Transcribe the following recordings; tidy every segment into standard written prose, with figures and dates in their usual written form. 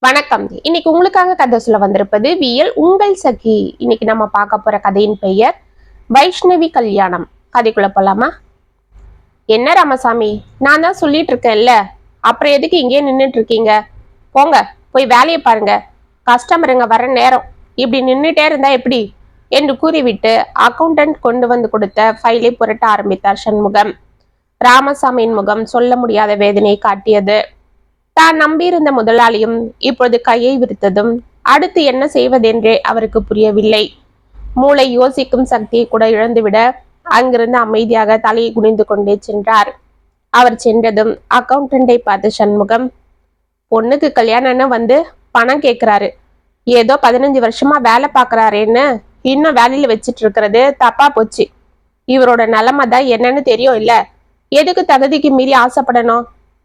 வணக்கம். இன்னைக்கு உங்களுக்காக கதை சொல்ல வந்திருப்பது வியல் உங்கள் சகி. இன்னைக்கு நம்ம பார்க்க போற கதையின் பெயர் வைஷ்ணவி கல்யாணம். கதைக்குள்ள போலாமா? என்ன ராமசாமி, நான் தான் சொல்லிட்டு இருக்கேன்ல, அப்புறம் எதுக்கு இங்கே நின்றுட்டு இருக்கீங்க? போங்க, போய் வேலையை பாருங்க. கஸ்டமருங்க வர நேரம், இப்படி நின்றுட்டே இருந்தா எப்படி என்று கூறிவிட்டு அக்கௌண்டன்ட் கொண்டு வந்து கொடுத்த ஃபைலை புரட்ட ஆரம்பித்தார் சண்முகம். ராமசாமியின் முகம் சொல்ல முடியாத வேதனையை காட்டியது. தான் நம்பியிருந்த முதலாளியும் இப்பொழுது கையை விரித்ததும் அடுத்து என்ன செய்வதென்றே அவருக்கு புரியவில்லை. மூளை யோசிக்கும் சக்தியை கூட இழந்துவிட அங்கிருந்து அமைதியாக தலையை குனிந்து கொண்டே சென்றார். அவர் சென்றதும் அக்கௌண்டண்டை பார்த்து சண்முகம், பொண்ணுக்கு கல்யாணம்னு வந்து பணம் கேட்கிறாரு. ஏதோ 15 வருஷமா வேலை பார்க்கறாரேன்னு இன்னும் வேலையில வச்சிட்டு இருக்கிறது தப்பா போச்சு. இவரோட நிலைமை தான் என்னன்னு தெரியும் இல்ல, எதுக்கு தகுதிக்கு மீறி ஆசைப்படணும்?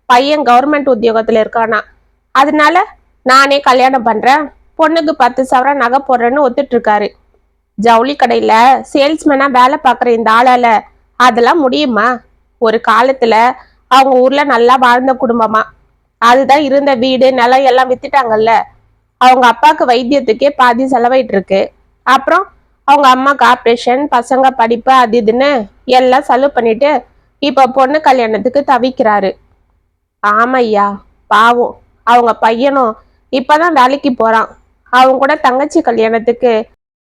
பையன் கவர்மெண்ட் உத்தியோகத்துல இருக்கானா, அதனால நானே கல்யாணம் பண்றேன், பொண்ணுக்கு 10 சவரம் நகை போடுறேன்னு ஒத்துட்டு இருக்காரு. ஜவுளி கடையில சேல்ஸ்மேனா வேலை பார்க்குற இந்த ஆளால அதெல்லாம் முடியுமா? ஒரு காலத்துல அவங்க ஊர்ல நல்லா வாழ்ந்த குடும்பமா, அதுதான் இருந்த வீடு நிலம் எல்லாம் வித்துட்டாங்கல்ல. அவங்க அப்பாவுக்கு வைத்தியத்துக்கே பாதி செலவாயிட்டு இருக்கு. அப்புறம் அவங்க அம்மாக்கு ஆப்ரேஷன், பசங்க படிப்பு, அது இதுன்னு எல்லாம் செலவு பண்ணிட்டு இப்ப பொண்ணு கல்யாணத்துக்கு தவிக்கிறாரு. ஆமையா, பாவம். அவங்க பையனும் இப்பதான் வேலைக்கு போறான். அவங்க கூட தங்கச்சி கல்யாணத்துக்கு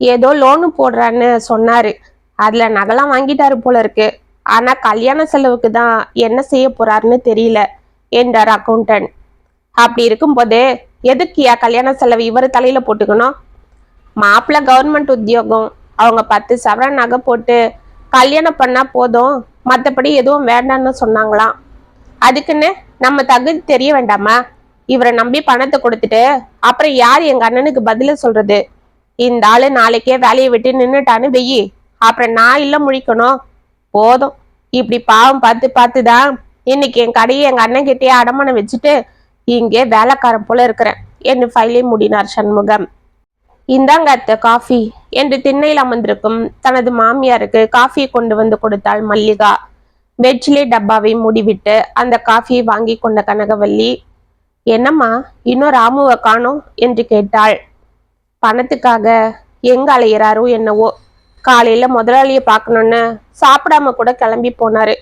ஏதோ லோனு போடுறான்னு சொன்னாரு. அதுல நகைலாம் வாங்கிட்டாரு போல இருக்கு. ஆனா கல்யாண செலவுக்கு தான் என்ன செய்ய போறாருன்னு தெரியல என்றார் அக்கௌண்டன்ட். அப்படி இருக்கும் போது எதுக்கியா கல்யாண செலவு இவர் தலையில போட்டுக்கணும்? மாப்பிள்ள கவர்மெண்ட் உத்தியோகம், அவங்க 10 சவரன் நகை போட்டு கல்யாணம் பண்ணா போதும், மற்றபடி எதுவும் வேண்டான்னு சொன்னாங்களாம். அதுக்குன்னு நம்ம தகுதி தெரிய வேண்டாமா? இவரை நம்பி பணத்தை கொடுத்துட்டு அப்புறம் யார் எங்க அண்ணனுக்கு பதில சொல்றது? இந்த ஆளு நாளைக்கே வேலையை விட்டு நின்னுட்டான்னு வெயி, அப்புறம் நான் இல்ல முழிக்கணும். போதும், இப்படி பாவம் பார்த்து பார்த்துதான் இன்னைக்கு என் கடையை எங்க அண்ணன் கிட்டே அடமானம் வச்சுட்டு இங்கே வேலைக்காரன் போல இருக்கிறேன் என்று ஃபைலை மூடினார் சண்முகம். இந்தாங்க அத்தை காஃபி என்று திண்ணையில் அமர்ந்திருக்கும் தனது மாமியாருக்கு காஃபியை கொண்டு வந்து கொடுத்தாள் மல்லிகா. வெற்றிலை டப்பாவை மூடிவிட்டு அந்த காஃபியை வாங்கி கொண்ட கனகவல்லி, என்னம்மா இன்னும் ராமுவை காணோம் என்று கேட்டாள். பணத்துக்காக எங்க அலையிறாரோ என்னவோ, காலையில முதலாளியை பார்க்கணும்னு சாப்பிடாம கூட கிளம்பி போனாரு.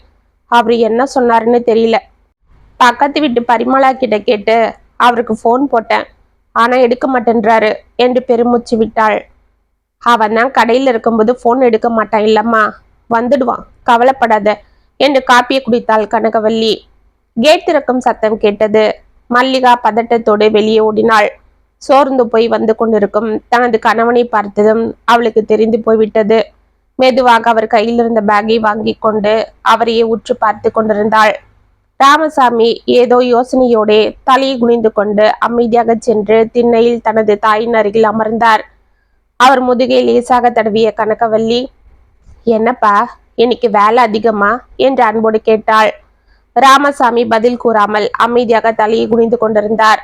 அவர் என்ன சொன்னாருன்னு தெரியல. பக்கத்து வீட்டு பரிமளா கிட்ட கேட்டு அவருக்கு ஃபோன் போட்டேன், ஆனா எடுக்க மாட்டேன்றாரு என்று பெருமூச்சு விட்டாள். அவன் தான் கடையில் இருக்கும்போது ஃபோன் எடுக்க மாட்டான் இல்லம்மா, வந்துடுவான், கவலைப்படாத என்று காப்பியை குடித்தாள் கனகவல்லி. கேட் திறக்கும் சத்தம் கேட்டது. மல்லிகா பதட்டத்தோடு வெளியே ஓடினாள். சோர்ந்து போய் வந்து கொண்டிருக்கும் தனது கணவனை பார்த்ததும் அவளுக்கு தெரிந்து போய்விட்டது. மெதுவாக அவர் கையில் இருந்த பேக்கை வாங்கி கொண்டு அவரையே உற்று பார்த்து கொண்டிருந்தாள். ராமசாமி ஏதோ யோசனையோடே தலையை குனிந்து கொண்டு அமைதியாக சென்று திண்ணையில் தனது தாயின் அருகில் அமர்ந்தார். அவர் முதுகை லேசாக தடவிய கனகவல்லி, என்னப்பா இன்னைக்கு வேலை அதிகமா என்று அன்போடு கேட்டாள். ராமசாமி பதில் கூறாமல் அமைதியாக தலையை குனிந்து கொண்டிருந்தார்.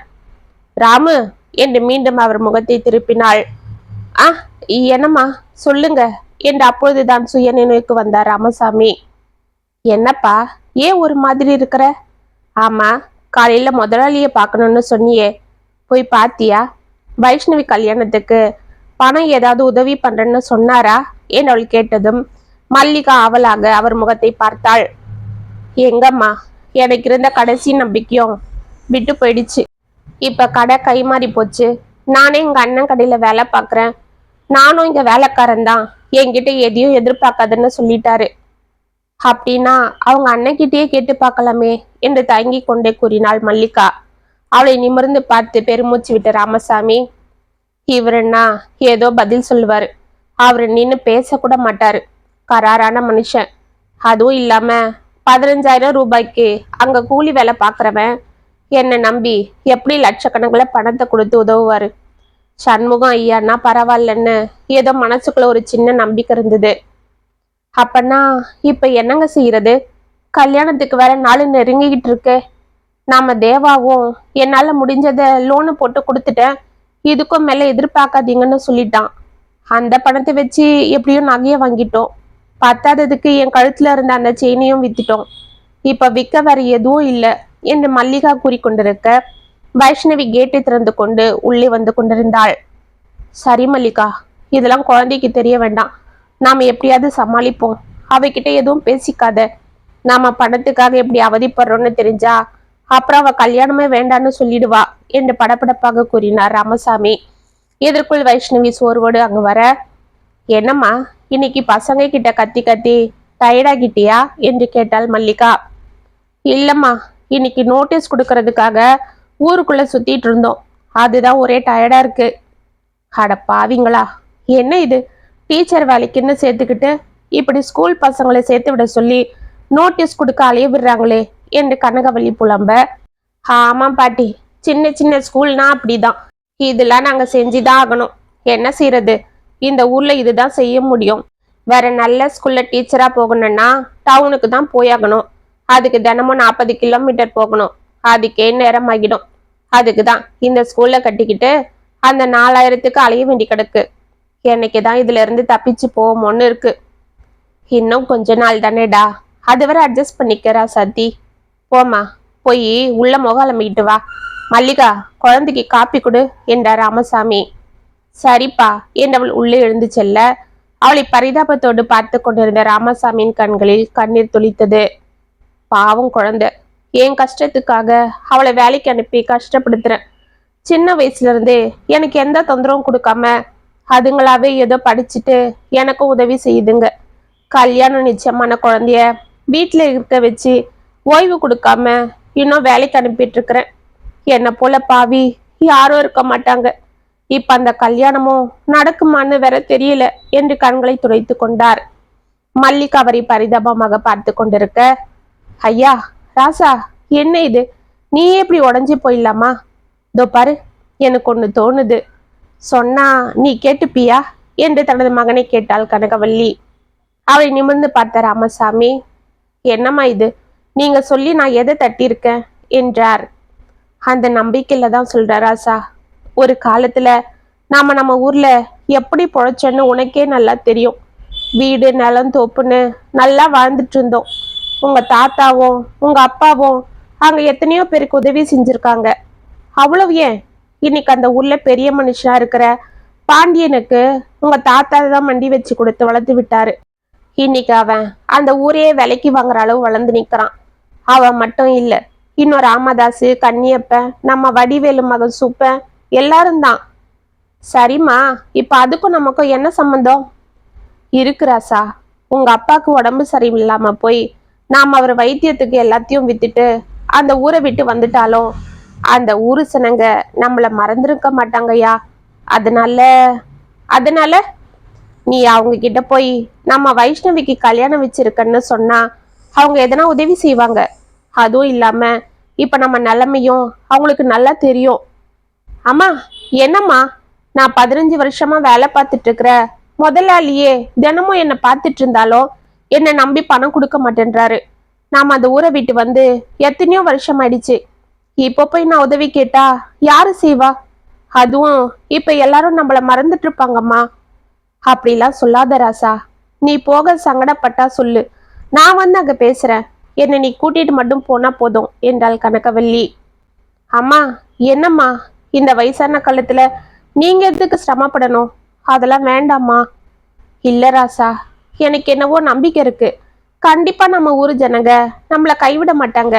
ராமு என்று மீண்டும் அவர் முகத்தை திருப்பினாள். என்னம்மா சொல்லுங்க என்று அப்பொழுதுதான் சுய நினைவுக்கு வந்தார் ராமசாமி. என்னப்பா ஏன் ஒரு மாதிரி இருக்கிற? ஆமா, காலையில முதலாளியை பார்க்கணும்னு சொன்னியே, போய் பாத்தியா? வைஷ்ணவி கல்யாணத்துக்கு பணம் ஏதாவது உதவி பண்றேன்னு சொன்னாரா என்று அவள் கேட்டதும் மல்லிகா அவளாக அவர் முகத்தை பார்த்தாள். எங்கம்மா, எனக்கு இருந்த கடைசி நம்பிக்கையும் விட்டு போயிடுச்சு. இப்ப கடை கை மாறி போச்சு. நானே எங்க அண்ணன் கடையில வேலை பார்க்குறேன். நானும் இங்க வேலைக்காரன் தான், என்கிட்ட எதையும் எதிர்பார்க்காதுன்னு சொல்லிட்டாரு. அப்படின்னா அவங்க அண்ணன்கிட்டயே கேட்டு பார்க்கலாமே என்று தயங்கி கொண்டே கூறினாள் மல்லிகா. அவளை நிமிர்ந்து பார்த்து பெருமூச்சு விட்ட ராமசாமி, இவருன்னா ஏதோ பதில் சொல்லுவாரு, அவரு நின்று பேசக்கூட மாட்டாரு. கராரான மனுஷன். அதுவும் இல்லாம 15,000 ரூபாய்க்கு அங்க கூலி வேலை பார்க்குறவன் என்னை நம்பி எப்படி லட்சக்கணக்கில் பணத்தை கொடுத்து உதவுவாரு. சண்முகம் ஐயான்னா பரவாயில்லன்னு ஏதோ மனசுக்குள்ள ஒரு சின்ன நம்பிக்கை இருந்தது. அப்பன்னா இப்ப என்னங்க செய்யறது? கல்யாணத்துக்கு வேற நாள் நெருங்கிக்கிட்டு இருக்கு. நாம தேவாவும் என்னால முடிஞ்சதை லோனு போட்டு கொடுத்துட்டேன், இதுக்கும் மேல எதிர்பார்க்காதீங்கன்னு சொல்லிட்டான். அந்த பணத்தை வச்சு எப்படியும் நகையை வாங்கிட்டோம். பத்தாததுக்கு என் கழுத்துல இருந்த அந்த செயினையும் வித்துட்டோம். இப்ப விற்க வேற எதுவும் இல்லை என்று மல்லிகா கூறிக்கொண்டிருக்க வைஷ்ணவி கேட்டை திறந்து கொண்டு உள்ளே வந்து கொண்டிருந்தாள். சரி மல்லிகா, இதெல்லாம் குழந்தைக்கு தெரிய வேண்டாம். நாம எப்படியாவது சமாளிப்போம். அவகிட்ட எதுவும் பேசிக்காத. நாம பணத்துக்காக எப்படி அவதிப்படுறோம்னு தெரிஞ்சா அப்புறம் அவ கல்யாணமே வேண்டான்னு சொல்லிடுவா என்று படபடப்பாக கூறினார் ராமசாமி. இதற்குள் வைஷ்ணவி சோர்வோடு அங்கு வர, என்னம்மா இன்னைக்கு பசங்க கிட்ட கத்தி கத்தி டயர்டாகிட்டியா என்று கேட்டாள் மல்லிகா. இல்லம்மா, இன்னைக்கு நோட்டீஸ் கொடுக்கறதுக்காக ஊருக்குள்ள சுத்திட்டு இருந்தோம். அதுதான் ஒரே டயர்டா இருக்கு. அட பாவிங்களா, என்ன இது, டீச்சர் வேலைக்குன்னு சேர்த்துக்கிட்டு இப்படி ஸ்கூல் பசங்களை சேர்த்து விட சொல்லி நோட்டீஸ் கொடுக்க அலைய விடுறாங்களே என்று கனகவல்லி புலம்ப, ஆமாம் பாட்டி, சின்ன சின்ன ஸ்கூல்னா அப்படிதான். இதெல்லாம் நாங்க செஞ்சுதான் ஆகணும். என்ன செய்யறது, இந்த ஊர்ல இதுதான் செய்ய முடியும். வேற நல்ல ஸ்கூல்ல டீச்சரா போகணும்னா டவுனுக்கு தான் போயாகணும். அதுக்கு தினமும் 40 கிலோமீட்டர் போகணும். அதுக்கே நேரம் ஆகிடும். அதுக்கு தான் இந்த ஸ்கூல்ல கட்டிக்கிட்டு அந்த 4000த்துக்கு அலைய வேண்டி கிடக்கு. என்னைக்குதான் இதுல இருந்து தப்பிச்சு போவோமோன்னு இருக்கு. இன்னும் கொஞ்ச நாள் தானேடா, அதுவரை அட்ஜஸ்ட் பண்ணிக்கிறா சத்தி. போமா, போய் உள்ள முகாலமிக்கிட்டு வா. மல்லிகா, குழந்தைக்கு காப்பி கொடு என்றார் ராமசாமி. சரிப்பா என்றவள் உள்ளே எழுந்து செல்ல, அவளை பரிதாபத்தோடு பார்த்து கொண்டிருந்த ராமசாமியின் கண்களில் கண்ணீர் துளித்தது. பாவம் குழந்தை, என் கஷ்டத்துக்காக அவளை வேலைக்கு அனுப்பி கஷ்டப்படுத்துறேன். சின்ன வயசுல இருந்தே எனக்கு எந்த தொந்தரவும் கொடுக்காம அதுங்களாவே ஏதோ படிச்சுட்டு எனக்கும் உதவி செய்யுதுங்க. கல்யாணம் நிச்சயமான குழந்தைய வீட்டுல இருக்க வச்சு ஓய்வு கொடுக்காம இன்னும் வேலைக்கு அனுப்பிட்டு இருக்கிறேன். என்னை போல பாவி யாரும் இருக்க மாட்டாங்க. இப்ப அந்த கல்யாணமும் நடக்குமான்னு வேற தெரியல என்று கண்களை துடைத்து கொண்டார். மல்லிகா அவரை பரிதாபமாக பார்த்து கொண்டிருக்க, ஐயா ராசா, என்ன இது, நீ எப்படி உடஞ்சி போயிடலாமா? இதோ பாரு, எனக்கு ஒண்ணு தோணுது, சொன்னா நீ கேட்டுப்பியா என்று தனது மகனை கேட்டாள் கனகவல்லி. அவளை நிமிர்ந்து பார்த்த ராமசாமி, என்னம்மா இது, நீங்க சொல்லி நான் எதை தட்டியிருக்கேன் என்றார். அந்த நம்பிக்கையில தான் சொல்ற ராசா. ஒரு காலத்துல நம்ம ஊர்ல எப்படி பொழைச்சோன்னு உனக்கே நல்லா தெரியும். வீடு நிலம் தோப்புன்னு நல்லா வாழ்ந்துட்டு இருந்தோம். உங்க தாத்தாவும் உங்க அப்பாவும் அங்க எத்தனையோ பேருக்கு உதவி செஞ்சிருக்காங்க. அவ்வளவு ஏன், இன்னைக்கு அந்த ஊர்ல பெரிய மனுஷனா இருக்கிற பாண்டியனுக்கு உங்க தாத்தா தான் மண்டி வச்சு கொடுத்து வளர்த்து விட்டாரு. இன்னைக்கு அவன் அந்த ஊரையே விலைக்கு வாங்குற அளவு வளர்ந்து நிக்கிறான். அவன் மட்டும் இல்ல, இன்னும் ராமதாசு, கன்னியப்பன், நம்ம வடிவேலு மகன் சூப்பன் எல்லாரும் தான். சரிம்மா, இப்ப அதுக்கும் நமக்கும் என்ன சம்பந்தம் இருக்குறாசா? உங்க அப்பாவுக்கு உடம்பு சரியில்லாம போய் நாம் அவர் வைத்தியத்துக்கு எல்லாத்தையும் வித்துட்டு அந்த ஊரை விட்டு வந்துட்டாலும் அந்த ஊரு சனங்க நம்மள மறந்துருக்க மாட்டாங்கய்யா. அதனால அதனால நீ அவங்க கிட்ட போய் நம்ம வைஷ்ணவிக்கு கல்யாணம் வச்சிருக்கன்னு சொன்னா அவங்க எதனா உதவி செய்வாங்க. அதுவும் இல்லாம இப்ப நம்ம நிலைமையும் அவங்களுக்கு நல்லா தெரியும். அம்மா, என்னம்மா, நான் 15 வருஷமா வேலை பார்த்துட்டு இருக்கிற முதலாளியே தினமும் என்னை பார்த்துட்டு இருந்தாலும் என்னை நம்பி பணம் கொடுக்க மாட்டேன்றாரு. நாம அந்த ஊரை விட்டு வந்து எத்தனையோ வருஷம் ஆயிடுச்சு. இப்போ போய் நான் உதவி கேட்டா யாரு செய்வா? அதுவும் இப்ப எல்லாரும் நம்மள மறந்துட்டு இருப்பாங்கம்மா. அப்படிலாம் சொல்லாத ராசா. நீ போக சங்கடப்பட்டா சொல்லு, நான் வந்து அங்க பேசுறேன். என்னை நீ கூட்டிட்டு மட்டும் போனா போதும் என்றாள் கனகவல்லி. அம்மா, என்னம்மா, இந்த வயசான காலத்துல நீங்க எதுக்கு சிரமப்படணும்? அதெல்லாம் வேண்டாம்மா. இல்ல ராசா, எனக்கு என்னவோ நம்பிக்கை இருக்கு. கண்டிப்பா நம்ம ஊரு ஜனங்க நம்மள கைவிட மாட்டாங்க.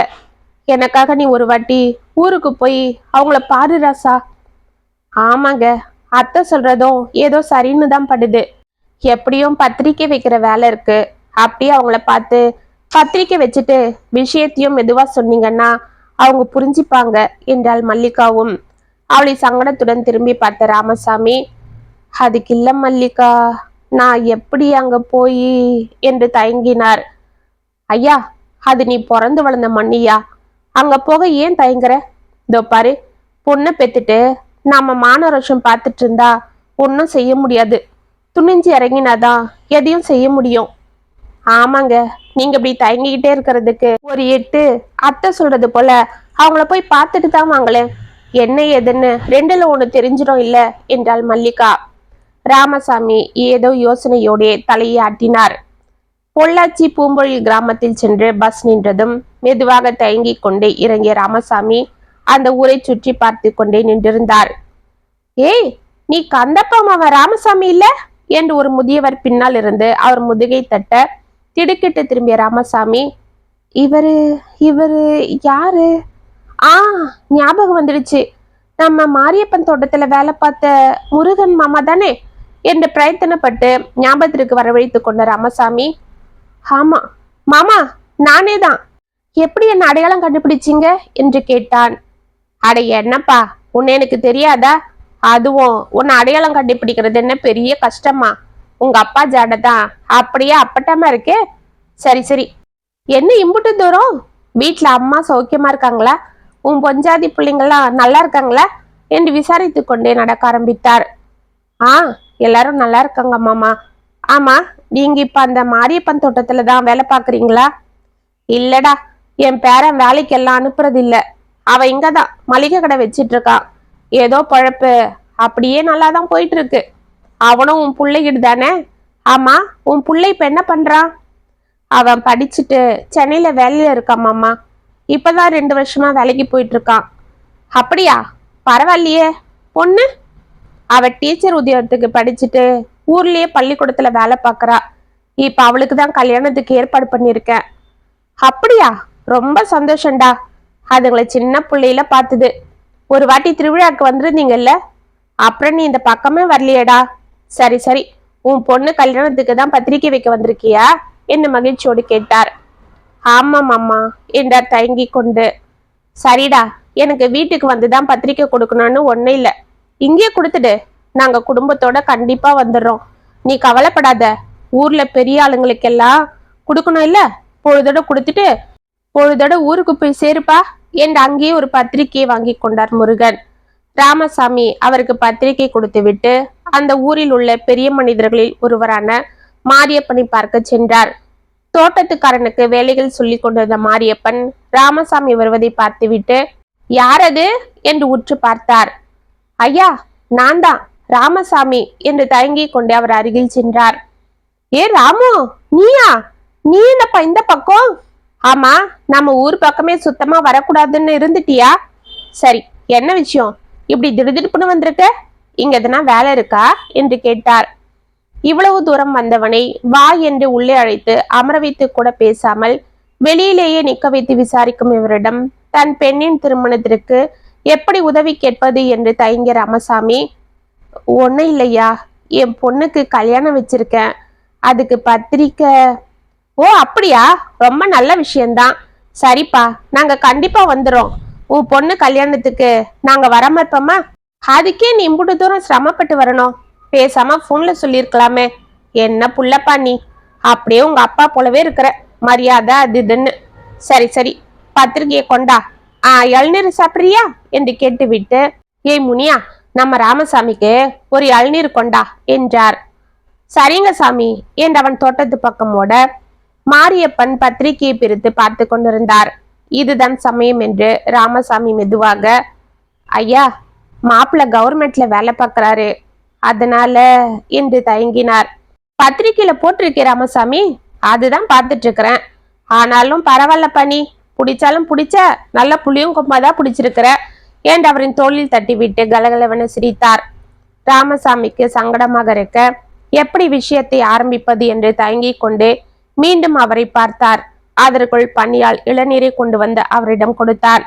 எனக்காக நீ ஒரு வாட்டி ஊருக்கு போய் அவங்கள பாரு ராசா. ஆமாங்க, அத்தை சொல்றதும் ஏதோ சரின்னு தான் படுது. எப்படியும் பத்திரிக்கை வைக்கிற வேலை இருக்கு. அப்படியே அவங்கள பார்த்து பத்திரிக்கை வச்சுட்டு விஷயத்தையும் மெதுவா சொன்னீங்கன்னா அவங்க புரிஞ்சுப்பாங்க என்றாள் மல்லிகாவும். அவளை சங்கடத்துடன் திரும்பி பார்த்த ராமசாமி, அதுக்கு இல்ல மல்லிகா, நான் எப்படி அங்க போய் என்று தயங்கினார். ஐயா, அது நீ பிறந்து வளர்ந்த மண்ணியா, அங்க போக ஏன் தயங்குற? இதோ பாரு, பொண்ணை பெத்துட்டு நாம மானரோஷம் பார்த்துட்டு இருந்தா ஒன்னும் செய்ய முடியாது. துணிஞ்சு இறங்கினாதான் எதையும் செய்ய முடியும். ஆமாங்க, நீங்க இப்படி தயங்கிக்கிட்டே இருக்கிறதுக்கு ஒரு 8 அத்தை சொல்றது போல அவங்கள போய் பார்த்துட்டு தான் வாங்களேன். என்ன ஏதுன்னு 2ல 1 தெரிஞ்சிடும் இல்ல என்றாள் மல்லிகா. ராமசாமி ஏதோ யோசனையோடே தலையை ஆட்டினார். பொள்ளாச்சி பூம்பொழில் கிராமத்தில் சென்று பஸ் நின்றதும் மெதுவாக தயங்கிக் கொண்டே இறங்கிய ராமசாமி அந்த ஊரை சுற்றி பார்த்து கொண்டே நின்றிருந்தார். ஏய், நீ கந்தப்பா மாவன் ராமசாமி இல்ல என்று ஒரு முதியவர் பின்னால் இருந்து அவர் முதுகை தட்ட திடுக்கிட்டு திரும்பிய ராமசாமி, இவரு இவரு யாரு? ஆ, ஞாபகம் வந்துடுச்சு, நம்ம மாரியப்பன் தோட்டத்துல வேலை பார்த்த முருகன் மாமா தானே என்று பிரயத்தனப்பட்டு ஞாபகத்திற்கு வரவழைத்து கொண்ட ராமசாமி, ஆமா மாமா, நானே தான். எப்படி என்ன அடையாளம் கண்டுபிடிச்சிங்க என்று கேட்டான். அட என்னப்பா, உன்னை எனக்கு தெரியாதா? அதுவும் உன்னை அடையாளம் கண்டுபிடிக்கிறது என்ன பெரிய கஷ்டமா? உங்க அப்பா ஜாடதான் அப்படியே அப்பட்டமா இருக்கே. சரி சரி, என்ன இம்புட்டு தூரம்? வீட்டுல அம்மா சௌக்கியமா இருக்காங்களா? உன் பொஞ்சாதி பிள்ளைங்களாம் நல்லா இருக்காங்களா என்று விசாரித்து கொண்டே நடக்க ஆரம்பித்தார். ஆ, எல்லாரும் நல்லா இருக்காங்க மாமா. ஆமா, நீங்க இப்ப அந்த மாரியப்பன் தோட்டத்துல தான் வேலை பாக்குறீங்களா? இல்லடா, என் பேரன் வேலைக்கெல்லாம் அனுப்புறது இல்ல. அவன் இங்கதான் மளிகை கடை வச்சிட்டு இருக்கான். ஏதோ பழப்பு அப்படியே நல்லாதான் போயிட்டு இருக்கு. அவனும் உன் பிள்ளைகிட்டு தானே? ஆமா, உன் பிள்ளை இப்ப என்ன பண்றான்? அவன் படிச்சுட்டு சென்னையில வேலையில இருக்கான் மாமா. இப்பதான் 2 வருஷமா வேலைக்கு போயிட்டு இருக்கான். அப்படியா? பரவாயில்லையே. பொண்ணு? அவ டீச்சர் உத்தியோகத்துக்கு படிச்சுட்டு ஊர்லயே பள்ளிக்கூடத்துல வேலை பார்க்கறா. இப்ப அவளுக்கு தான் கல்யாணத்துக்கு ஏற்பாடு பண்ணிருக்கேன். அப்படியா? ரொம்ப சந்தோஷம்டா. அதுங்களை சின்ன பிள்ளையில பார்த்தது. ஒரு வாட்டி திருவிழாக்கு வந்திருந்தீங்கல்ல, அப்புறம் நீ இந்த பக்கமே வரலையேடா. சரி சரி, உன் பொண்ணு கல்யாணத்துக்கு தான் பத்திரிக்கை வைக்க வந்திருக்கியா என்று மகிழ்ச்சியோடு கேட்டார். ஆமாம் அம்மா என்றார் தயங்கி கொண்டு. சரிடா, எனக்கு வீட்டுக்கு வந்துதான் பத்திரிக்கை கொடுக்கணும்னு ஒன்னும் இல்லை. இங்கேயே கொடுத்துடு, நாங்க குடும்பத்தோட கண்டிப்பா வந்துடுறோம். நீ கவலைப்படாத. ஊர்ல பெரிய ஆளுங்களுக்கெல்லாம் கொடுக்கணும் இல்ல, பொழுதோட கொடுத்துட்டு பொழுதோட ஊருக்கு போய் சேருப்பா என்று அங்கேயே ஒரு பத்திரிகையை வாங்கி கொண்டார் முருகன். ராமசாமி அவருக்கு பத்திரிகை கொடுத்து விட்டு அந்த ஊரில் உள்ள பெரிய மனிதர்களில் ஒருவரான மாரியப்பனை பார்க்க சென்றார். தோட்டத்துக்காரனுக்கு வேலைகள் சொல்லி கொண்டிருந்த மாரியப்பன் ராமசாமி வருவதை பார்த்துவிட்டு, யார் அது என்று உற்று பார்த்தார். ஐயா, நான் தான் ராமசாமி என்று தயங்கி கொண்டு அவர் அருகில் சென்றார். ஏ ராமு, நீயா? நீ என்னப்பா இந்த பக்கம்? ஆமா, நம்ம ஊர் பக்கமே சுத்தமா வரக்கூடாதுன்னு இருந்துட்டியா? சரி, என்ன விஷயம் இப்படி திடுதிடுப்புன்னு வந்திருக்க? இங்க எதனா வேலை இருக்கா என்று கேட்டார். இவ்வளவு தூரம் வந்தவனை வா என்று உள்ளே அழைத்து அமர வைத்து கூட பேசாமல் வெளியிலேயே நிற்க வைத்து விசாரிக்கும் இவரிடம் தன் பெண்ணின் திருமணத்திற்கு எப்படி உதவி கேட்பது என்று தயங்கிய ராமசாமி, ஒன்னும் இல்லையா, என் பொண்ணுக்கு கல்யாணம் வச்சிருக்கேன், அதுக்கு பத்திரிக்கை. ஓ அப்படியா? ரொம்ப நல்ல விஷயம்தான். சரிப்பா, நாங்க கண்டிப்பா வந்துடும். உன் பொண்ணு கல்யாணத்துக்கு நாங்க வராம இருப்போமா? அதுக்கே நீ இம்புட்டு தூரம் சிரமப்பட்டு வரணும். பேசாம போன்ல சொல்லியிருக்கலாமே. என்ன புள்ளப்பா நீ, அப்படியே உங்க அப்பா போலவே இருக்கிற. மரியாதை அது இதுன்னு. சரி சரி, பத்திரிகையை கொண்டா. இளநீர் சாப்பிட்றியா என்று கேட்டுவிட்டு, ஏய் முனியா, நம்ம ராமசாமிக்கு ஒரு இளநீர் கொண்டா என்றார். சரிங்க சாமி என்று அவன் தோட்டத்து பக்கம் ஓட மாரியப்பன் பத்திரிகையை பிரித்து பார்த்து கொண்டிருந்தார். இதுதான் சமயம் என்று ராமசாமி மெதுவாக, ஐயா, மாப்பிள்ள கவர்மெண்ட்ல வேலை பார்க்கறாரு, அதனால என்று தயங்கினார். பத்திரிகையில போட்டிருக்கே ராமசாமி, அதுதான் பார்த்துட்டு இருக்கிறேன். ஆனாலும் பரவாயில்ல பண்ணி, பிடிச்சாலும் பிடிச்ச நல்ல புளியும் கொம்பாதான் பிடிச்சிருக்கிற என்று அவரின் தோளில் தட்டிவிட்டு கலகலவென சிரித்தார். ராமசாமிக்கு சங்கடமாக இருக்க எப்படி விஷயத்தை ஆரம்பிப்பது என்று தயங்கிக் கொண்டு மீண்டும் அவரை பார்த்தார். அதற்குள் பணியால் இளநீரை கொண்டு வந்து அவரிடம் கொடுத்தார்.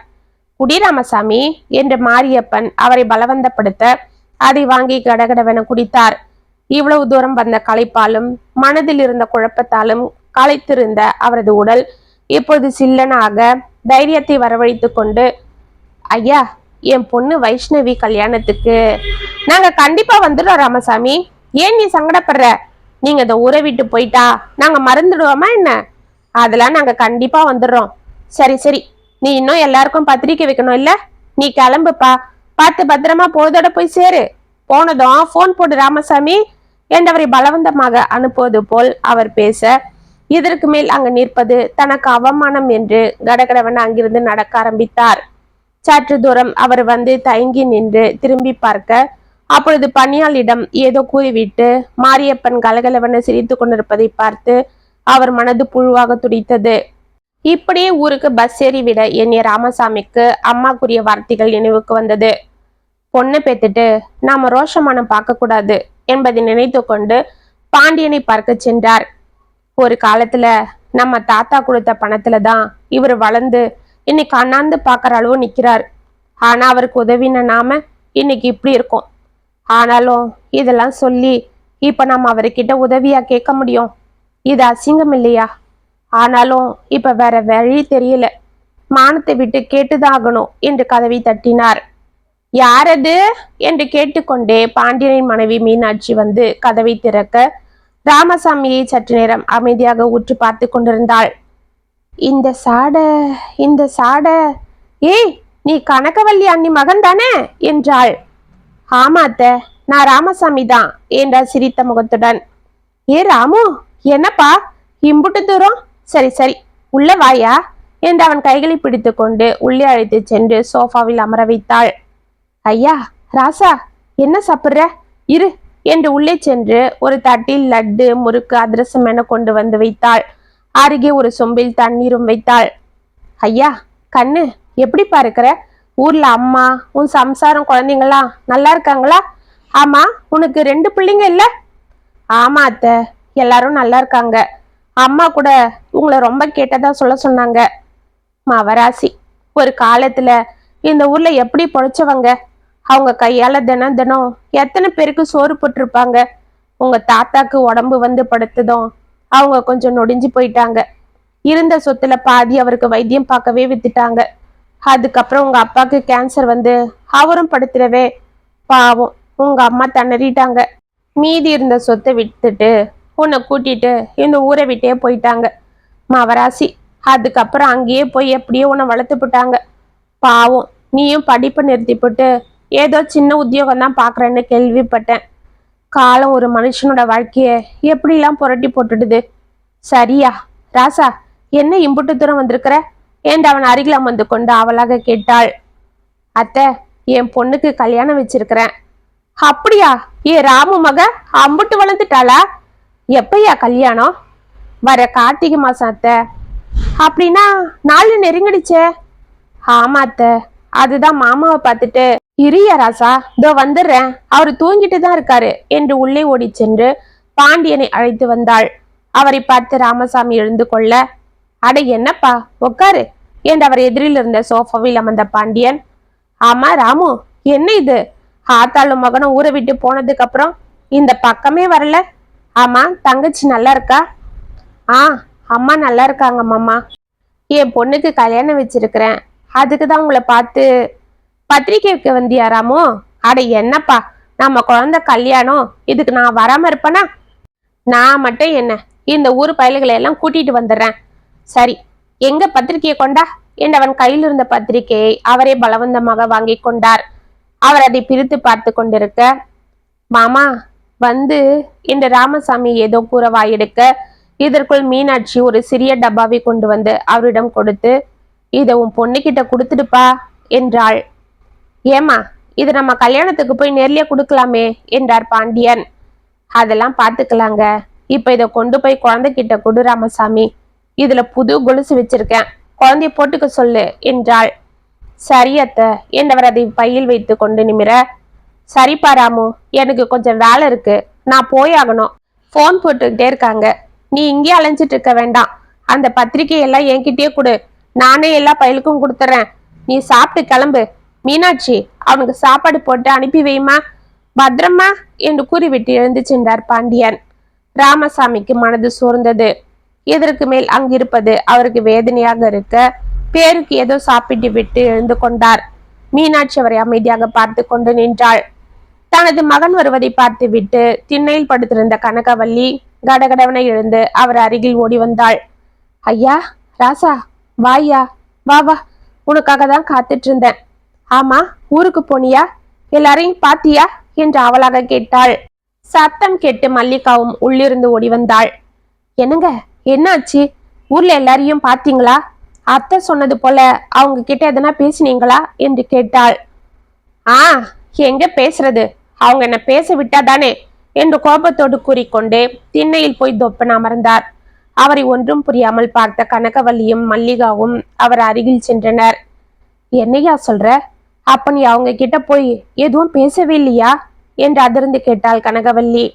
குடி ராமசாமி என்று மாரியப்பன் அவரை பலவந்தப்படுத்த அதை வாங்கி கடகடவென குடித்தார். இவ்வளவு தூரம் வந்த களைப்பாலும் மனதில் இருந்த குழப்பத்தாலும் களைத்திருந்த அவரது உடல் இப்பொழுது சில்லனாக தைரியத்தை வரவழைத்து கொண்டு, ஐயா, என் பொண்ணு வைஷ்ணவி கல்யாணத்துக்கு நாங்க கண்டிப்பா வந்துடுறோம் ராமசாமி. ஏன் நீ சங்கடப்படுற? நீங்க இந்த ஊரை விட்டு போயிட்டா நாங்க மறந்துடுவோமா என்ன? அதெல்லாம் நாங்க கண்டிப்பா வந்துடுறோம். சரி சரி, நீ இன்னும் எல்லாருக்கும் பத்திரிக்கை வைக்கணும் இல்ல? நீ கிளம்புப்பா, பார்த்து பத்திரமா பொழுதோட போய் சேரு. போனதும் போன் போடு ராமசாமி என்றவரை பலவந்தமாக அனுப்புவது போல் அவர் பேச, இதற்கு மேல் அங்கு நிற்பது தனக்கு அவமானம் என்று கடகடவன் அங்கிருந்து நடக்க ஆரம்பித்தார். சற்று தூரம் அவர் வந்து தயங்கி நின்று திரும்பி பார்க்க, அப்பொழுது பணியாளிடம் ஏதோ கூறிவிட்டு மாரியப்பன் கலகலவென சிரித்து கொண்டிருப்பதை பார்த்து அவர் மனது புழுவாக துடித்தது. இப்படியே ஊருக்கு பஸ் ஏறி விட எண்ணிய ராமசாமிக்கு அம்மாக்குரிய வார்த்தைகள் நினைவுக்கு வந்தது. பொண்ணை பெத்துட்டு நாம ரோஷமானம் பார்க்க கூடாது என்பதை நினைத்து கொண்டு பாண்டியனை பார்க்க சென்றார். ஒரு காலத்துல நம்ம தாத்தா கொடுத்த பணத்துல தான் இவர் வளர்ந்து இன்னைக்கு அண்ணாந்து பார்க்கற அளவு நிக்கிறார். ஆனா அவருக்கு உதவின நாம இன்னைக்கு இப்படி இருக்கோம். ஆனாலும் இதெல்லாம் சொல்லி இப்ப நம்ம அவர்கிட்ட உதவியா கேட்க முடியும்? இது அசிங்கம் இல்லையா? ஆனாலும் இப்ப வேற வழி தெரியல. மானத்தை விட்டு கேட்டுதான் ஆகணும் என்று கதவை தட்டினார். யாரது என்று கேட்டுக்கொண்டே பாண்டியனின் மனைவி மீனாட்சி வந்து கதவை திறக்க ராமசாமியை சற்று நேரம் அமைதியாக ஊற்றி பார்த்து கொண்டிருந்தாள். இந்த சாட ஏய், நீ கனகவல்லி அண்ணி மகன் தானே என்றாள். ஆமாத்த, நான் ராமசாமி தான் என்றார் சிரித்த முகத்துடன். ஏ ராமு, என்னப்பா இம்புட்டு தூரம்? சரி சரி, உள்ள வாயா என்று அவன் கைகளை பிடித்து கொண்டு உள்ளே அழைத்து சென்று சோஃபாவில் அமர வைத்தாள். ஐயா, ராசா, என்ன சாப்பிட்ற? இரு என்று உள்ளே சென்று ஒரு தட்டில் லட்டு, முறுக்கு, அதிரசம் என கொண்டு வந்து வைத்தாள். அருகே ஒரு சொம்பில் தண்ணீரும் வைத்தாள். ஐயா, கண்ணு எப்படிப்பா இருக்கிற? ஊர்ல அம்மா, உன் சம்சாரம், குழந்தைங்களா நல்லா இருக்காங்களா? ஆமா, உனக்கு 2 பிள்ளைங்க இல்ல? ஆமா அத்த, எல்லாரும் நல்லா இருக்காங்க. அம்மா கூட உங்களை ரொம்ப கேட்டதா சொல்ல சொன்னாங்க. மவராசி, ஒரு காலத்துல இந்த ஊர்ல எப்படி பொழைச்சவங்க. அவங்க கையால தினம் தினம் எத்தனை பேருக்கு சோறு போட்டிருப்பாங்க. உங்க தாத்தாக்கு உடம்பு வந்து படுத்ததும் அவங்க கொஞ்சம் நொடிஞ்சு போயிட்டாங்க. இருந்த சொத்துல பாதி அவருக்கு வைத்தியம் பார்க்கவே வித்துட்டாங்க. அதுக்கப்புறம் உங்க அப்பாவுக்கு கேன்சர் வந்து அவரும் படுத்துறவே பாவம் உங்க அம்மா திணறிட்டாங்க. மீதி இருந்த சொத்தை விட்டுட்டு உன்னை கூட்டிட்டு இந்த ஊரை விட்டே போயிட்டாங்க. மவராசி, அதுக்கப்புறம் அங்கேயே போய் எப்படியோ உன்னை வளர்த்து போட்டாங்க. பாவம், நீயும் படிப்பை நிறுத்தி போட்டு ஏதோ சின்ன உத்தியோகம் தான் பாக்குறேன்னு கேள்விப்பட்டேன். காலம் ஒரு மனுஷனோட வாழ்க்கைய எப்படிலாம் புரட்டி போட்டுடுது. சரியா ராசா, என்ன இம்புட்டு தூரம் வந்திருக்கிற என்று அவன் அருகில் அமர்ந்து கொண்டு அவளாக கேட்டாள். அத்தை, என் பொண்ணுக்கு கல்யாணம் வச்சிருக்கிறேன். அப்படியா? ஏ ராமு மக அம்புட்டு வளர்ந்துட்டாளா? எப்பயா கல்யாணம்? வர கார்த்திகை மாசம் அத்தை. அப்படின்னா நாலு நெருங்கிடுச்சே. ஆமா அத்தை, அதுதான் மாமாவை பார்த்துட்டு இரியா ராசா, இதோ வந்துடுறேன், அவரு தூங்கிட்டு தான் இருக்காரு என்று உள்ளே ஓடி சென்று பாண்டியனை அழைத்து வந்தாள். அவரை பார்த்து ராமசாமி எழுந்து கொள்ள, அட என்னப்பா உட்காரு என்று அவர் எதிரில் இருந்த சோஃபாவில் அமர்ந்த பாண்டியன், ஆமா ராமு, என்ன இது? ஆத்தாளும் மகனும் ஊரை விட்டு போனதுக்கு அப்புறம் இந்த பக்கமே வரல. ஆமா, தங்கச்சி நல்லா இருக்கா? அம்மா நல்லா இருக்காங்க மாமா. என் பொண்ணுக்கு கல்யாணம் வச்சிருக்கிறேன், அதுக்கு தான் உங்களை பார்த்து பத்திரிக்கை வைக்க வந்தியா ராமு? அட என்னப்பா, நம்ம குழந்தை கல்யாணம், இதுக்கு நான் வராம இருப்பேனா? நான் மட்டும் என்ன, இந்த ஊர் பயல்களை எல்லாம் கூட்டிட்டு வந்துடுறேன். சரி, எங்க பத்திரிகையை கொண்டா என்று அவன் கையில் இருந்த பத்திரிகையை அவரே பலவந்தமாக வாங்கி கொண்டார். அவர் அதை பிரித்து பார்த்து கொண்டிருக்க, மாமா வந்து என்று ராமசாமி ஏதோ கூற வாயெடுக்க, இதற்குள் மீனாட்சி ஒரு சிறிய டப்பாவை கொண்டு வந்து அவரிடம் கொடுத்து, இதை உன் பொண்ணுகிட்ட கொடுத்துடுப்பா என்றாள். ஏமா, இது நம்ம கல்யாணத்துக்கு போய் நேர்லயே கொடுக்கலாமே என்றார் பாண்டியன். அதெல்லாம் பார்த்துக்கலாங்க, இப்ப இதை கொண்டு போய் குழந்தைகிட்ட கொடு ராமசாமி. இதுல புது கொலுசு வச்சிருக்கேன், குழந்தைய போட்டுக்க சொல்லு என்றாள். சரி அத்தை என்றவர் அதை பையில் வைத்து கொண்டு நிமிர, சரிப்பா ராமு, எனக்கு கொஞ்சம் வேலை இருக்கு, நான் போயாகணும். போன் போட்டுக்கிட்டே இருக்காங்க, நீ இங்கே அலைஞ்சிட்டு இருக்க வேண்டாம். அந்த பத்திரிகையெல்லாம் என்கிட்டயே கொடு, நானே எல்லா பையலுக்கும் கொடுத்துறேன். நீ சாப்பிட்டு கிளம்பு. மீனாட்சி, அவனுக்கு சாப்பாடு போட்டு அனுப்பி வைமா, பத்திரமா என்று கூறிவிட்டு எழுந்து சென்றார் பாண்டியன். ராமசாமிக்கு மனது சோர்ந்தது. இதற்கு மேல் அங்கிருப்பது அவருக்கு வேதனையாக இருக்க, பேருக்கு ஏதோ சாப்பிட்டு விட்டு எழுந்து கொண்டார். மீனாட்சி அவரை அமைதியாக பார்த்து கொண்டு நின்றாள். தனது மகன் வருவதை பார்த்து விட்டு திண்ணையில் படுத்திருந்த கனகவல்லி கடகடவனை எழுந்து அவர் அருகில் ஓடி வந்தாள். ஐயா, ராசா, வாயா, வா வா, உனக்காக தான் காத்துட்டு இருந்தேன். ஆமா, ஊருக்கு போனியா? எல்லாரையும் பாத்தியா என்று அவளாக கேட்டாள். சத்தம் கேட்டு மல்லிகாவும் உள்ளிருந்து ஓடி வந்தாள். என்னங்க, என்னாச்சு? ஊர்ல எல்லாரையும் பாத்தீங்களா? அத்தை சொன்னது போல அவங்க கிட்ட எதனா பேசினீங்களா என்று கேட்டாள். எங்க பேசுறது, அவங்க என்ன பேச விட்டாதானே என்று கோபத்தோடு கூறிக்கொண்டே திண்ணையில் போய் தொப்பன அமர்ந்தார். அவரை ஒன்றும் புரியாமல் பார்த்த கனகவல்லியும் மல்லிகாவும் அவர் அருகில் சென்றனர். என்னையா சொல்ற? அப்ப நீ அவங்க கிட்ட போய் எதுவும் பேசவே இல்லையா என்று அதிர்ந்து கேட்டாள் கனகவல்லி.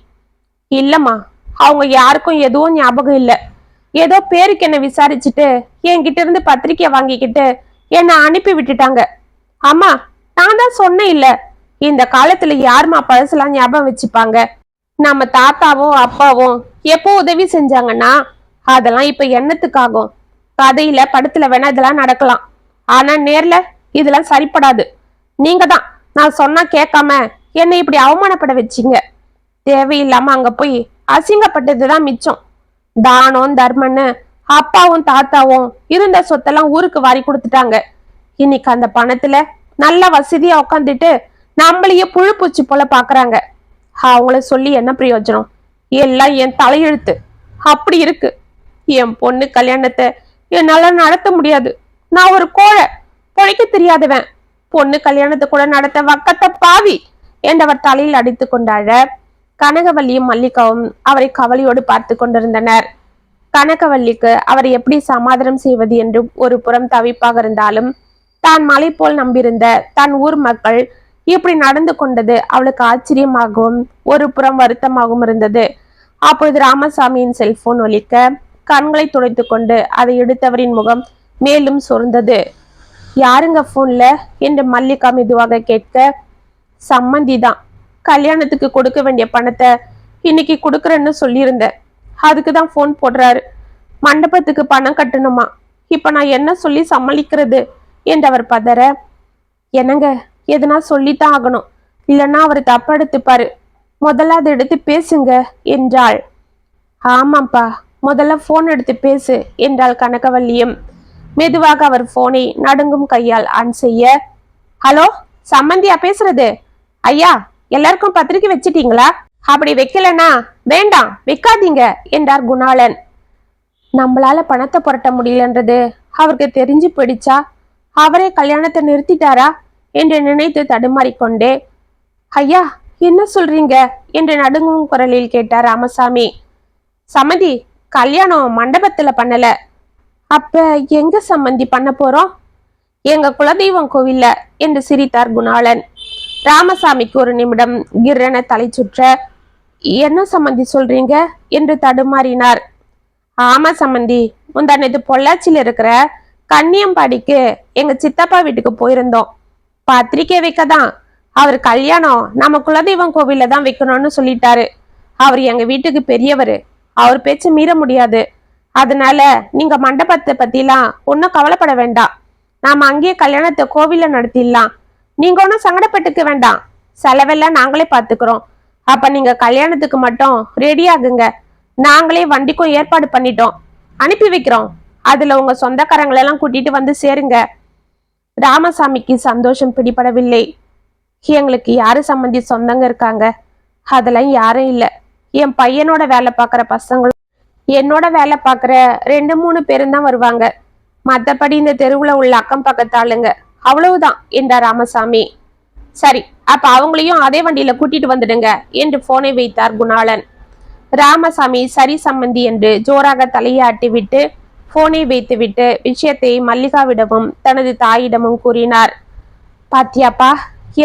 இல்லம்மா, அவங்க யாருக்கும் எதுவும் ஞாபகம் இல்லை. ஏதோ பேருக்கு என்ன விசாரிச்சுட்டு என்கிட்ட இருந்து பத்திரிக்கை வாங்கிக்கிட்டு என்னை அனுப்பி விட்டுட்டாங்க. அம்மா, நான் தான் சொன்னேன் இல்ல, இந்த காலத்துல யாருமா பழசெல்லாம் ஞாபகம் வச்சுப்பாங்க? நம்ம தாத்தாவும் அப்பாவும் எப்போ உதவி செஞ்சாங்கன்னா அதெல்லாம் இப்ப என்னத்துக்காகும்? கதையில படத்துல வேணா இதெல்லாம் நடக்கலாம், ஆனா நேர்ல இதெல்லாம் சரிப்படாது. நீங்க தான் நான் சொன்னா கேட்காம என்னை இப்படி அவமானப்பட வச்சீங்க. தேவையில்லாம அங்க போய் அசிங்கப்பட்டதுதான் மிச்சம். தானம் தர்மன்னு அப்பாவும் தாத்தாவும் இருந்த சொத்தெல்லாம் ஊருக்கு வாரி கொடுத்துட்டாங்க. இன்னைக்கு அந்த பணத்துல நல்ல வசதியா உட்காந்துட்டு நம்மளையே புழு பூச்சி போல பாக்குறாங்க. அவங்கள சொல்லி என்ன பிரயோஜனம்? எல்லாம் என் தலையெழுத்து அப்படி இருக்கு. என் பொண்ணு கல்யாணத்தை என்னால நடத்த முடியாது. நான் ஒரு கோழை, பொழைக்க தெரியாதவன். பொண்ணு கல்யாணத்தை கூட நடத்த வக்கத்த பாவி என்றவர் தலையில் அடித்து கொண்டாழ கனகவல்லியும் மல்லிகாவும் அவரை கவலையோடு பார்த்து கொண்டிருந்தனர். கனகவல்லிக்கு அவரை எப்படி சமாதானம் செய்வது என்று ஒரு புறம் தவிப்பாக இருந்தாலும், தான் மலை போல் நம்பியிருந்த தன் ஊர் மக்கள் இப்படி நடந்து கொண்டது அவளுக்கு ஆச்சரியமாகவும் ஒரு புறம் வருத்தமாகவும் இருந்தது. அப்பொழுது ராமசாமியின் செல்போன் ஒலிக்க கண்களை துடைத்து கொண்டு அதை எடுத்தவரின் முகம் மேலும் சொர்ந்தது. யாருங்க போன்ல என்று மல்லிகா மெதுவாக கேட்க, சம்மந்தி தான். கல்யாணத்துக்கு கொடுக்க வேண்டிய பணத்தை இன்னைக்கு கொடுக்கறேன்னு சொல்லியிருந்தேன், அதுக்குதான் போன் போடுறாரு. மண்டபத்துக்கு பணம் கட்டணுமா? இப்ப நான் என்ன சொல்லி சமாளிக்கிறது என்றவர் பதற, என்னங்க எதுனா சொல்லித்தான் ஆகணும், இல்லைன்னா அவர் தப்ப எடுத்துப்பாரு. முதல்ல அதை எடுத்து பேசுங்க என்றாள். ஆமாப்பா, முதல்ல போன் எடுத்து பேசு என்றாள் கனகவல்லியும். மெதுவாக அவர் போனை நடுங்கும் கையால் ஆன் செய்ய, ஹலோ, சம்மந்தியா பேசுறது? ஐயா, எல்லாருக்கும் பத்திரிக்கை வச்சிட்டீங்களா? அப்படி வைக்கலனா வேண்டாம், வைக்காதீங்க என்றார் குணாளன். நம்மளால பணத்தை புரட்ட முடியலன்றது அவருக்கு தெரிஞ்சு போயிடுச்சா? அவரே கல்யாணத்தை நிறுத்திட்டாரா என்று நினைத்து தடுமாறிக்கொண்டே, ஐயா என்ன சொல்றீங்க என்று நடுங்கும் குரலில் கேட்டார் ராமசாமி. சம்மந்தி, கல்யாணம் மண்டபத்துல பண்ணல. அப்ப எங்க சம்மந்தி பண்ண போறோம்? எங்க குலதெய்வம் கோவில்ல என்று சிரித்தார் குணாளன். ராமசாமிக்கு ஒரு நிமிடம் கிரண தலை சுற்ற, என்ன சம்மந்தி சொல்றீங்க என்று தடுமாறினார். ஆமா சம்மந்தி, முந்தானது பொள்ளாச்சியில இருக்கிற கன்னியம்பாடிக்கு எங்க சித்தப்பா வீட்டுக்கு போயிருந்தோம். பத்திரிக்கை வைக்கதான். அவர் கல்யாணம் நம்ம குலதெய்வம் கோவில்ல தான் வைக்கணும்னு சொல்லிட்டாரு. அவர் எங்க வீட்டுக்கு பெரியவர், அவர் பேச்ச மீற முடியாது. அதனால நீங்க மண்டபத்தை பத்திலாம் ஒன்னும் கவலைப்பட வேண்டாம். நாம அங்கேயே கல்யாணத்தை கோவில்ல நடத்திடலாம். நீங்க ஒன்னும் சங்கடப்பட்டுக்க வேண்டாம், செலவெல்லாம் நாங்களே பாத்துக்கிறோம். அப்ப நீங்க கல்யாணத்துக்கு மட்டும் ரெடி ஆகுங்க. நாங்களே வண்டிக்கும் ஏற்பாடு பண்ணிட்டோம், அனுப்பி வைக்கிறோம். அதுல உங்க சொந்தக்காரங்களெல்லாம் கூட்டிட்டு வந்து சேருங்க. ராமசாமிக்கு சந்தோஷம் பிடிபடவில்லை. எங்களுக்கு யாரு சம்பந்தி சொந்தங்க இருக்காங்க? அதெல்லாம் யாரும் இல்லை. என் பையனோட வேலை பார்க்குற பசங்களும் என்னோட வேலை பார்க்குற 2-3 பேரும் தான் வருவாங்க. மற்றபடி இந்த தெருவுல உள்ள அக்கம் பக்கத்தாளுங்க அவ்வளவுதான் என்றார் ராமசாமி. சரி, அப்ப அவங்களையும் அதே வண்டியில கூட்டிட்டு வந்துடுங்க என்று போனை வைத்தார் குணாளன். ராமசாமி சரி சம்பந்தி என்று ஜோராக தலையாட்டி விட்டு போனை வைத்துவிட்டு விஷயத்தை மல்லிகாவிடமும் தனது தாயிடமும் கூறினார். பாத்தியாப்பா,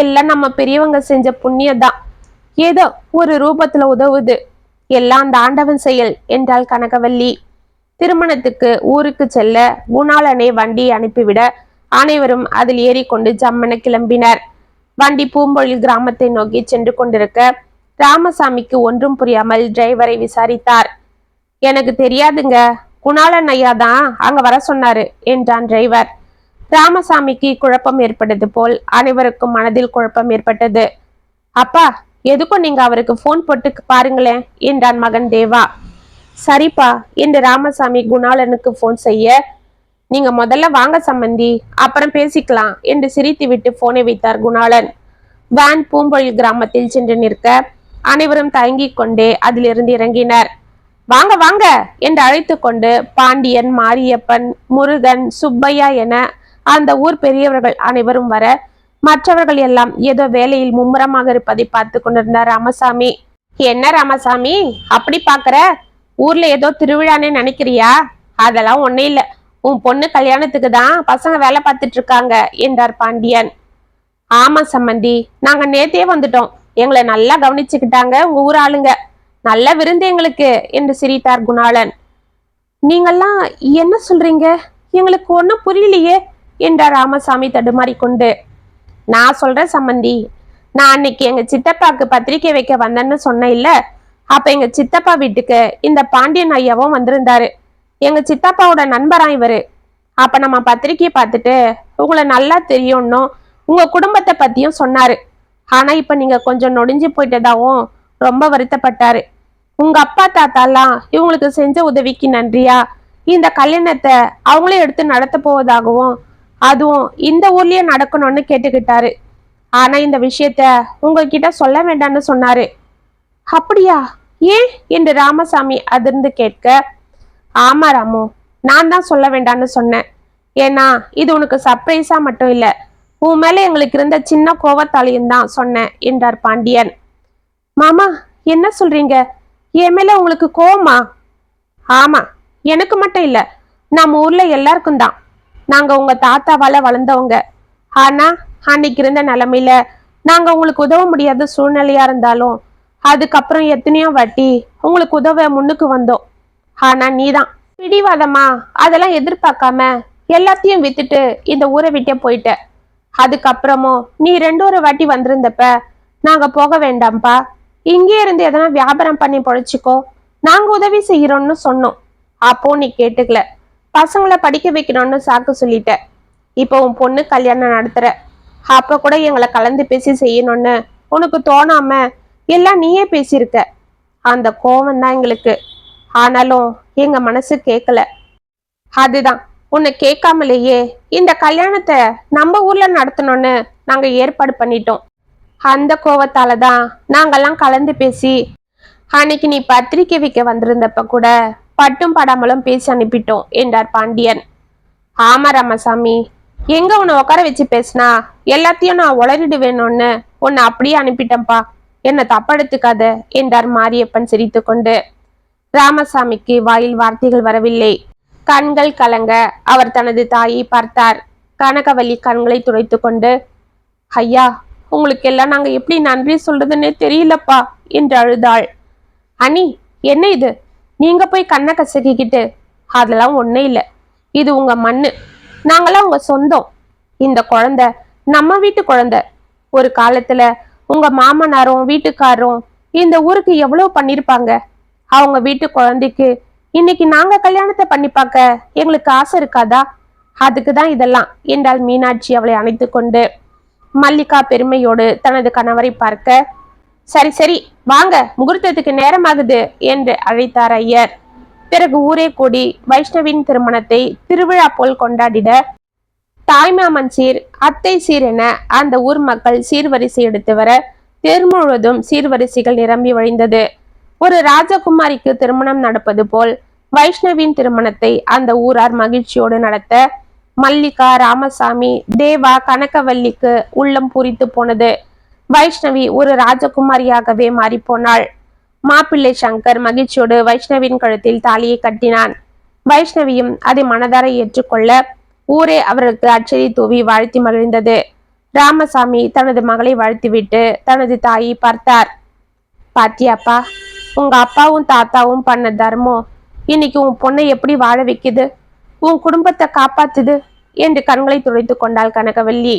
எல்லாம் நம்ம பெரியவங்க செஞ்ச புண்ணியதான், ஏதோ ஒரு ரூபத்துல உதவுது. எல்லாம் அந்த ஆண்டவன் செயல் என்றாள் கனகவல்லி. திருமணத்துக்கு ஊருக்கு செல்ல குணாளனை வண்டி அனுப்பிவிட அனைவரும் அதில் ஏறிக்கொண்டு ஜம்மென கிளம்பினர். வண்டி பூம்பொழில் கிராமத்தை நோக்கி சென்று கொண்டிருக்க ராமசாமிக்கு ஒன்றும் புரியாமல் டிரைவரை விசாரித்தார். எனக்கு தெரியாதுங்க, குணாளன் ஐயா தான் அங்க வர சொன்னாரு என்றான் டிரைவர். ராமசாமிக்கு குழப்பம் ஏற்பட்டது போல் அனைவருக்கும் மனதில் குழப்பம் ஏற்பட்டது. அப்பா, எதுக்கும் நீங்க அவருக்கு போன் போட்டு பாருங்களேன் என்றான் மகன் தேவா. சரிப்பா என்று ராமசாமி குணாளனுக்கு போன் செய்ய, நீங்க முதல்ல வாங்க சம்பந்தி, அப்புறம் பேசிக்கலாம் என்று சிரித்து விட்டு போனை வைத்தார் குணாளன். வேன் பூம்பொழில் கிராமத்தில் சென்று நிற்க அனைவரும் தயங்கிக் கொண்டே அதிலிருந்து இறங்கினர். வாங்க வாங்க என்று அழைத்து கொண்டு பாண்டியன், மாரியப்பன், முருகன், சுப்பையா என அந்த ஊர் பெரியவர்கள் அனைவரும் வர மற்றவர்கள் எல்லாம் ஏதோ வேலையில் மும்முரமாக இருப்பதை பார்த்து கொண்டிருந்தார் ராமசாமி. என்ன ராமசாமி அப்படி பாக்குற? ஊர்ல ஏதோ திருவிழானே நினைக்கிறியா? அதெல்லாம் ஒண்ணு இல்ல. உன் பொண்ணு கல்யாணத்துக்கு தான் பசங்க வேலை பார்த்துட்டு இருக்காங்க என்றார் பாண்டியன். ஆமா சம்மந்தி, நாங்க நேத்தே வந்துட்டோம். எங்களை நல்லா கவனிச்சுக்கிட்டாங்க உங்க ஊர் ஆளுங்க. நல்ல விருந்து எங்களுக்கு என்று சிரித்தார் குணாளன். நீங்கெல்லாம் என்ன சொல்றீங்க? எங்களுக்கு ஒன்றும் புரியலையே என்றார் ராமசாமி தடுமாறிக்கொண்டு. நான் சொல்றேன் சம்மந்தி, நான் அன்னைக்கு எங்க சித்தப்பாக்கு பத்திரிக்கை வைக்க வந்தேன்னு சொன்னேன் இல்ல, அப்ப எங்க சித்தப்பா வீட்டுக்கு இந்த பாண்டியன் ஐயாவும் வந்திருந்தாரு. எங்க சித்தப்பாவோட நண்பரா இவரு. அப்ப நம்ம பத்திரிக்கையை பார்த்துட்டு உங்களை நல்லா தெரியும்னும் உங்க குடும்பத்தை பத்தியும் சொன்னாரு. ஆனா இப்ப நீங்க கொஞ்சம் நொடிஞ்சு போயிட்டதாவும் ரொம்ப வருத்தப்பட்டாரு. உங்க அப்பா தாத்தாலாம் இவங்களுக்கு செஞ்ச உதவிக்கு நன்றியா இந்த கல்யாணத்தை அவங்களே எடுத்து நடத்த போவதாகவும் அதுவும் இந்த ஊர்லயே நடக்கணும்னு கேட்டுக்கிட்டாரு. ஆனா இந்த விஷயத்த உங்ககிட்ட சொல்ல வேண்டாம்னு சொன்னாரு. அப்படியா? ஏன் என்று ராமசாமி அதிர்ந்து கேட்க, ஆமா ராமு, நான் தான் சொல்ல வேண்டாம்னு சொன்னேன். ஏன்னா இது உனக்கு சர்ப்ரைஸா மட்டும் இல்ல, உன் மேல எங்களுக்கு இருந்த சின்ன கோவத்தாலையும் தான் சொன்னேன் என்றார் பாண்டியன். மாமா, என்ன சொல்றீங்க? என் மேல உங்களுக்கு கோவமா? ஆமா, எனக்கு மட்டும் இல்ல, நம்ம ஊர்ல எல்லாருக்கும் தான். நாங்க உங்க தாத்தாவால வளர்ந்தவங்க. ஆனா அன்னைக்கு இருந்த நிலைமையில நாங்க உங்களுக்கு உதவ முடியாத சூழ்நிலையா இருந்தாலும் அதுக்கப்புறம் எத்தனையோ வாட்டி உங்களுக்கு உதவ முன்னுக்கு வந்தோம். ஆனா நீதான் பிடிவாதமா அதெல்லாம் எதிர்பார்க்காம எல்லாத்தையும் வித்துட்டு இந்த ஊரை விட்டே போயிட்ட. அதுக்கப்புறமும் நீ 2 வாட்டி வந்திருந்தப்ப நாங்க போக வேண்டாம்ப்பா, இங்கே இருந்து எதனா வியாபாரம் பண்ணி பொழைச்சிக்கோ, நாங்க உதவி செய்யறோம்னு சொன்னோம். அப்போ நீ கேட்டுக்கல, பசங்களை படிக்க வைக்கணும்னு சாக்கு சொல்லிட்ட. இப்போ உன் பொண்ணு கல்யாணம் நடத்துற, அப்ப கூட எங்களை கலந்து பேசி செய்யணும்னு உனக்கு தோணாம எல்லாம் நீயே பேசியிருக்க. அந்த கோவம் தான் எங்களுக்கு. ஆனாலும் எங்க மனசு கேட்கல. அதுதான் உன்னை கேட்காமலேயே இந்த கல்யாணத்தை நம்ம ஊர்ல நடத்தணும்னு நாங்க ஏற்பாடு பண்ணிட்டோம். அந்த கோவத்தால தான் நாங்கெல்லாம் கலந்து பேசி அன்னைக்கு நீ பத்திரிக்கை வைக்க வந்திருந்தப்ப கூட பட்டும் படாமலும் பேசி அனுப்பிட்டோம் என்றார் பாண்டியன். ஆமா ராமசாமி, எங்க உன்னை உட்கார வச்சு பேசினா எல்லாத்தையும் நான் உளறிடுவேணும்னு உன்னை அப்படியே அனுப்பிட்டேன்ப்பா, என்ன தப்பெடுத்துக்காத என்றார் மாரியப்பன் சிரித்து கொண்டு. ராமசாமிக்கு வாயில் வார்த்தைகள் வரவில்லை. கண்கள் கலங்க அவர் தனது தாயை பார்த்தார். கனகவல்லி கண்களை துடைத்து கொண்டு, ஐயா, உங்களுக்கு எல்லாம் நாங்க எப்படி நன்றி சொல்றதுன்னே தெரியலப்பா என்று அழுதாள். அனி, என்ன இது? நீங்க போய் கண்ணை கசக்கிக்கிட்டு? அதெல்லாம் ஒன்றும் இல்லை, இது உங்க மண்ணு, நாங்களாம் உங்க சொந்தம். இந்த குழந்தை நம்ம வீட்டு குழந்தை. ஒரு காலத்துல உங்க மாமனாரும் வீட்டுக்காரரும் இந்த ஊருக்கு எவ்வளவு பண்ணிருப்பாங்க. அவங்க வீட்டு குழந்தைக்கு இன்னைக்கு நாங்க கல்யாணத்தை பண்ணி பார்க்க எங்களுக்கு ஆசை இருக்காதா? அதுக்குதான் இதெல்லாம் என்றாள் மீனாட்சி அவளை அணைத்து கொண்டு. மல்லிகா பெருமையோடு தனது கணவரை பார்க்க, சரி சரி வாங்க, முகூர்த்தத்துக்கு நேரமாகுது என்று அழைத்தார் ஐயர். பிறகு ஊரே கூடி வைஷ்ணவின் திருமணத்தை திருவிழா போல் கொண்டாடிட தாய்மாமன் சீர், அத்தை சீர் என அந்த ஊர் மக்கள் சீர்வரிசை எடுத்து வர தெரு முழுவதும் சீர்வரிசைகள் நிரம்பி வழிந்தது. ஒரு ராஜகுமாரிக்கு திருமணம் நடப்பது போல் வைஷ்ணவின் திருமணத்தை அந்த ஊரார் மகிழ்ச்சியோடு நடத்த மல்லிகா, ராமசாமி, தேவா, கனகவல்லிக்கு உள்ளம் பூரித்து போனது. வைஷ்ணவி ஒரு ராஜகுமாரியாகவே மாறி போனாள். மாப்பிள்ளை சங்கர் மகிழ்ச்சியோடு வைஷ்ணவின் கழுத்தில் தாலியை கட்டினான். வைஷ்ணவியும் அதை மனதார ஏற்றுக்கொள்ள ஊரே அவருக்கு அச்சடி தூவி வாழ்த்தி மகிழ்ந்தது. ராமசாமி தனது மகளை வாழ்த்திவிட்டு தனது தாயை பார்த்தார். பாத்தியாப்பா, உங்க அப்பாவும் தாத்தாவும் பண்ண தர்மம் இன்னைக்கு உன் பொண்ணை எப்படி வாழ வைக்குது, உன் குடும்பத்தை காப்பாத்துது என்று கண்களை துடைத்து கொண்டாள் கனகவல்லி.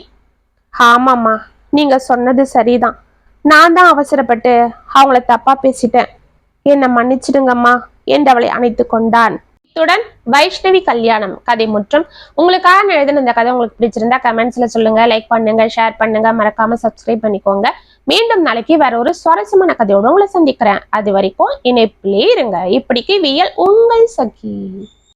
ஆமாம்மா, நீங்க சொன்னது சரிதான். நான் தான் அவசரப்பட்டு அவங்கள தப்பா பேசிட்டேன், என்னை மன்னிச்சிடுங்கம்மா என்று அவளை அணைத்து கொண்டான். இத்துடன் வைஷ்ணவி கல்யாணம் கதை முற்றும். உங்களுக்காக எழுதின இந்த கதை உங்களுக்கு பிடிச்சிருந்தா கமெண்ட்ஸ்ல சொல்லுங்க, லைக் பண்ணுங்க, ஷேர் பண்ணுங்க, மறக்காம சப்ஸ்கிரைப் பண்ணிக்கோங்க. மீண்டும் நாளைக்கு வேற ஒரு சுவாரஸ்யமான கதையோடு உங்களை சந்திக்கிறேன். அது வரைக்கும் இணைப்பிலே இருங்க. இப்படிக்கு வியல் உங்கள் சகி.